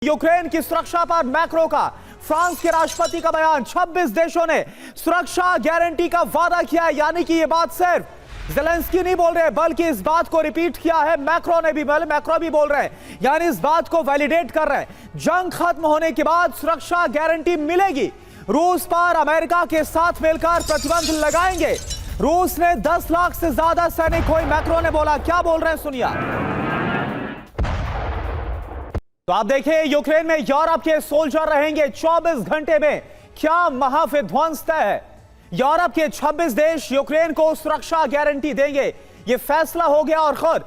Ukraine की सुरक्षा पर मैक्रो का फ्रांस के राष्ट्रपति का बयान। 26 देशों ने सुरक्षा गारंटी का वादा किया है, यानी कि ये बात सिर्फ ज़ेलेंस्की नहीं बोल रहे बल्कि इस बात को रिपीट किया है मैक्रो ने भी, मैक्रो भी बोल रहे हैं, यानी इस बात को वैलिडेट कर रहे हैं। जंग खत्म होने के बाद सुरक्षा गारंटी मिलेगी। रूस पर अमेरिका के साथ मिलकर प्रतिबंध लगाएंगे। रूस ने 10 लाख से ज्यादा सैनिक खोए, मैक्रो ने बोला। क्या बोल रहे हैं सुनिए। तो आप देखिए, यूक्रेन में यूरोप के सोल्जर रहेंगे 24 घंटे में। क्या महाविध्वंस तय है। यूरोप के 26 देश यूक्रेन को सुरक्षा गारंटी देंगे, यह फैसला हो गया। और खुद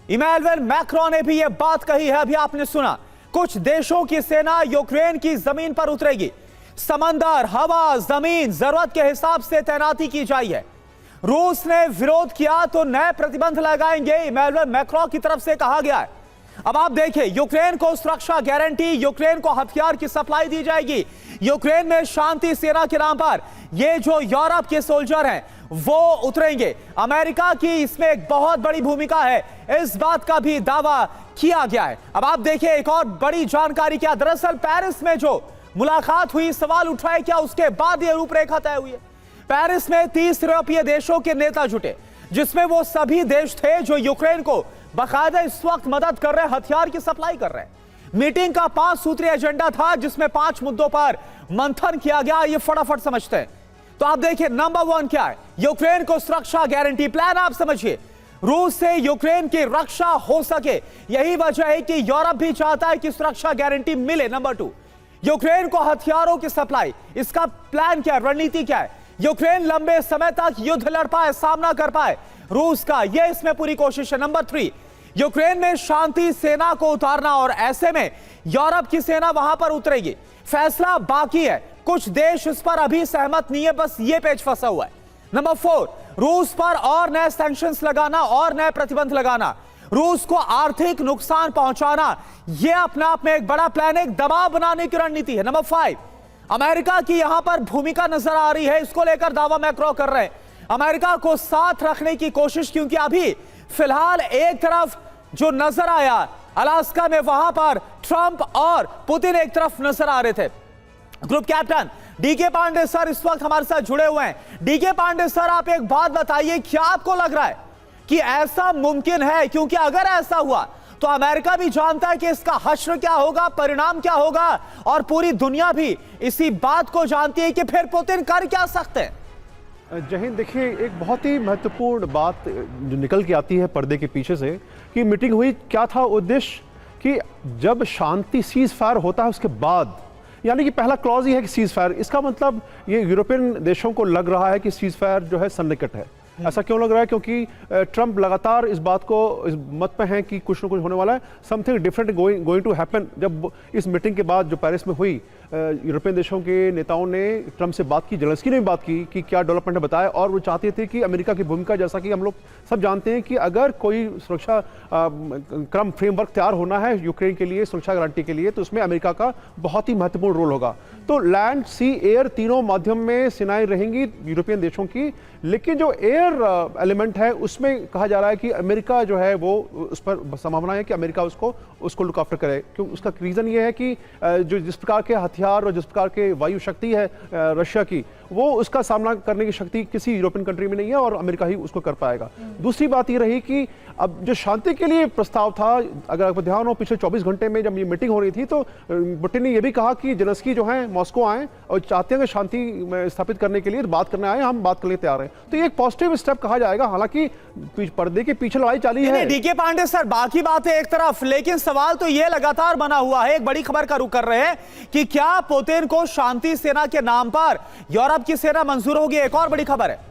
इमैनुएल मैक्रोन ने भी यह बात कही है, अभी आपने सुना। कुछ देशों की सेना यूक्रेन की जमीन पर उतरेगी। समंदर, हवा, जमीन जरूरत के हिसाब से तैनाती की जाएगी। रूस ने विरोध किया तो नए प्रतिबंध लगाएंगे, इमैनुएल मैक्रोन की तरफ से कहा गया है। अब आप देखिए, यूक्रेन को सुरक्षा गारंटी, यूक्रेन को हथियार की सप्लाई दी जाएगी। यूक्रेन में शांति सेना के नाम पर ये जो यूरोप के सोल्जर हैं वो उतरेंगे। अमेरिका की इसमें एक बहुत बड़ी भूमिका है, इस बात का भी दावा किया गया है। अब आप देखिए, एक और बड़ी जानकारी क्या, दरअसल पेरिस में जो मुलाकात हुई, सवाल उठाए क्या, उसके बाद यह रूपरेखा तय हुई है। पेरिस में 30 यूरोपीय देशों के नेता जुटे, जिसमें वो सभी देश थे जो यूक्रेन को बाकायदा इस वक्त मदद कर रहे हैं, हथियार की सप्लाई कर रहे हैं। मीटिंग का 5 सूत्रीय एजेंडा था, जिसमें 5 मुद्दों पर मंथन किया गया। ये फटाफट समझते हैं। तो आप देखिए, नंबर 1 क्या है, यूक्रेन को सुरक्षा गारंटी प्लान। आप समझिए, रूस से यूक्रेन की रक्षा हो सके, यही वजह है कि यूरोप भी चाहता है कि सुरक्षा गारंटी मिले। नंबर 2, यूक्रेन को हथियारों की सप्लाई। इसका प्लान क्या है, रणनीति क्या है, यूक्रेन लंबे समय तक युद्ध लड़ पाए, सामना कर पाए रूस का, यह इसमें पूरी कोशिश है। नंबर 3, यूक्रेन में शांति सेना को उतारना, और ऐसे में यूरोप की सेना वहां पर उतरेगी। फैसला बाकी है, कुछ देश इस पर अभी सहमत नहीं है, बस ये पेच फंसा हुआ है। नंबर 4, रूस पर और नए सैंक्शंस लगाना और नए प्रतिबंध लगाना, रूस को आर्थिक नुकसान पहुंचाना, यह अपने आप में एक बड़ा प्लान है, एक दबाव बनाने की रणनीति है। नंबर 5, अमेरिका की यहां पर भूमिका नजर आ रही है, इसको लेकर दावा मैक्रो कर रहे हैं। अमेरिका को साथ रखने की कोशिश, क्योंकि अभी फिलहाल एक तरफ जो नजर आया अलास्का में, वहां पर ट्रंप और पुतिन एक तरफ नजर आ रहे थे। Group captain DK Pandey sir इस वक्त हमारे साथ जुड़े हुए हैं। डीके पांडे सर, आप एक बात बताइए, क्या आपको लग रहा है कि ऐसा मुमकिन है? क्योंकि अगर ऐसा हुआ तो अमेरिका भी जानता है कि इसका हश्र क्या होगा, परिणाम क्या होगा, और पूरी दुनिया भी इसी बात को जानती है कि फिर पुतिन कर क्या सकते हैं। जय हिंद। देखिए, एक बहुत ही महत्वपूर्ण बात जो निकल के आती है पर्दे के पीछे से, कि मीटिंग हुई, क्या था उद्देश्य, कि जब शांति सीज फायर होता है उसके बाद, यानी कि पहला क्लॉज ही है कि सीज फायर, इसका मतलब ये यूरोपियन देशों को लग रहा है कि सीज फायर जो है सन्निकट है। ऐसा क्यों लग रहा है? क्योंकि ट्रंप लगातार इस बात को, इस मत पे हैं कि कुछ ना कुछ होने वाला है, something different going to happen. जब इस मीटिंग के बाद जो पेरिस में हुई, यूरोपियन देशों के नेताओं ने ट्रंप से बात की, ज़ेलेंस्की ने भी बात की कि क्या डेवलपमेंट है बताया, और वो चाहते थे कि अमेरिका की भूमिका, जैसा कि हम लोग सब जानते हैं कि अगर कोई सुरक्षा क्रम फ्रेमवर्क तैयार होना है यूक्रेन के लिए, सुरक्षा गारंटी के लिए, तो उसमें अमेरिका का बहुत ही महत्वपूर्ण रोल होगा। तो लैंड, सी, एयर तीनों माध्यम में सेनाएं रहेंगी यूरोपियन देशों की, लेकिन जो एयर एलिमेंट है उसमें कहा जा रहा है कि अमेरिका जो है वो, उस पर संभावना है कि अमेरिका उसको लुक आफ्टर करे। क्यों? उसका रीज़न ये है कि जो जिस प्रकार के हथियार और जिस प्रकार के वायु शक्ति है रशिया की, वो उसका सामना करने की शक्ति किसी यूरोपियन कंट्री में नहीं है, और अमेरिका ही उसको कर पाएगा। दूसरी बात ये रही कि अब जो शांति के लिए प्रस्ताव था, अगर आपको ध्यान हो, पिछले 24 घंटे में जब ये मीटिंग हो रही थी, तो पुतिन ने यह भी कहा कि ज़ेलेंस्की जो है मॉस्को आए और चाहते हैं कि शांति स्थापित करने के लिए बात करने आए, हम बात करने तैयार हैं। तो ये एक पॉजिटिव स्टेप कहा जाएगा, हालांकि पर्दे के पीछे लड़ाई चाली है। डीके पांडे सर, बाकी बात है एक तरफ, लेकिन सवाल तो ये लगातार बना हुआ है। एक बड़ी खबर का रुख कर रहे हैं कि क्या पुतिन को शांति सेना के नाम पर यूरोप की सेना मंजूर होगी। एक और बड़ी खबर है।